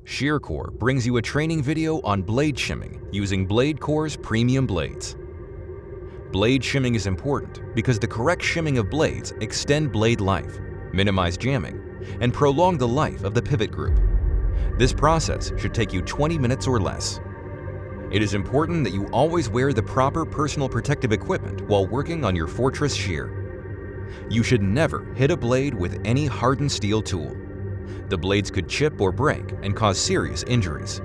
ShearCore brings you a training video on blade shimming using BladeCore's premium blades. Blade shimming is important because the correct shimming of blades extend blade life, minimize jamming, and prolong the life of the pivot group. This process should take you 20 minutes or less. It is important that you always wear the proper personal protective equipment while working on your Fortress shear. You should never hit a blade with any hardened steel tool. The blades could chip or break and cause serious injuries.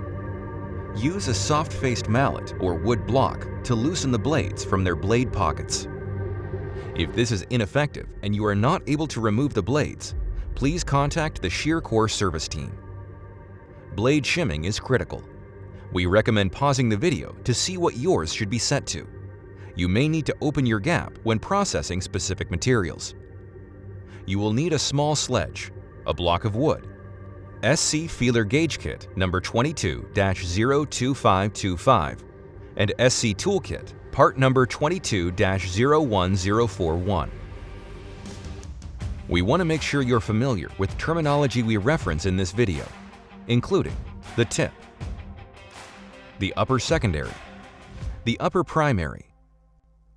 Use a soft-faced mallet or wood block to loosen the blades from their blade pockets. If this is ineffective and you are not able to remove the blades, please contact the ShearCore service team. Blade shimming is critical. We recommend pausing the video to see what yours should be set to. You may need to open your gap when processing specific materials. You will need a small sledge, a block of wood, SC feeler gauge kit number 22-02525, and SC toolkit part number 22-01041. We want to make sure you're familiar with terminology we reference in this video, including the tip, the upper secondary, the upper primary,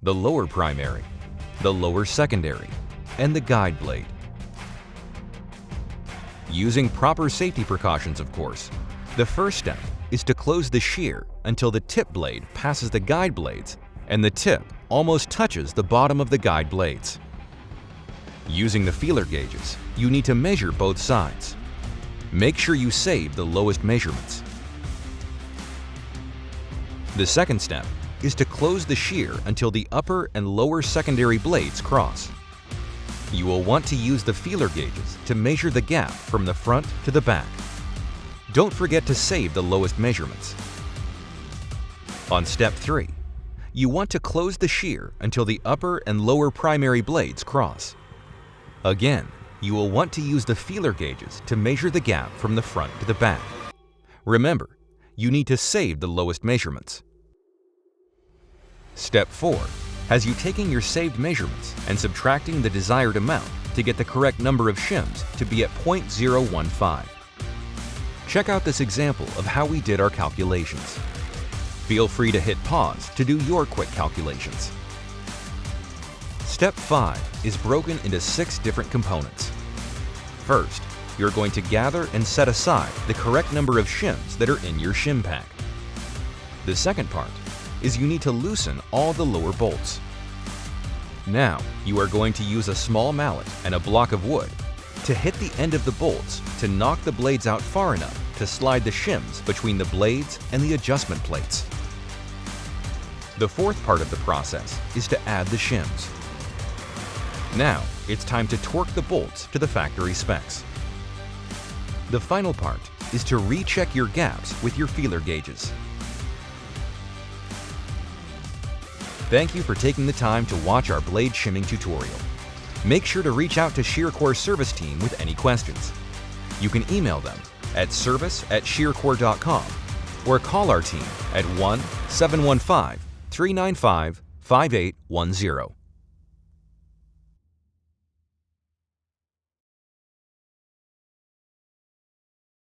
the lower primary, the lower secondary, and the guide blade. Using proper safety precautions, of course, the first step is to close the shear until the tip blade passes the guide blades and the tip almost touches the bottom of the guide blades. Using the feeler gauges, you need to measure both sides. Make sure you save the lowest measurements. The second step is to close the shear until the upper and lower secondary blades cross. You will want to use the feeler gauges to measure the gap from the front to the back. Don't forget to save the lowest measurements. On step 3, you want to close the shear until the upper and lower primary blades cross. Again, you will want to use the feeler gauges to measure the gap from the front to the back. Remember, you need to save the lowest measurements. Step 4 has you taking your saved measurements and subtracting the desired amount to get the correct number of shims to be at 0.015. Check out this example of how we did our calculations. Feel free to hit pause to do your quick calculations. Step 5 is broken into 6 different components. First, you're going to gather and set aside the correct number of shims that are in your shim pack. The second part is you need to loosen all the lower bolts. Now, you are going to use a small mallet and a block of wood to hit the end of the bolts to knock the blades out far enough to slide the shims between the blades and the adjustment plates. The fourth part of the process is to add the shims. Now, it's time to torque the bolts to the factory specs. The final part is to recheck your gaps with your feeler gauges. Thank you for taking the time to watch our blade shimming tutorial. Make sure to reach out to ShearCore service team with any questions. You can email them at service@shearcore.com or call our team at 1-715-395-5810.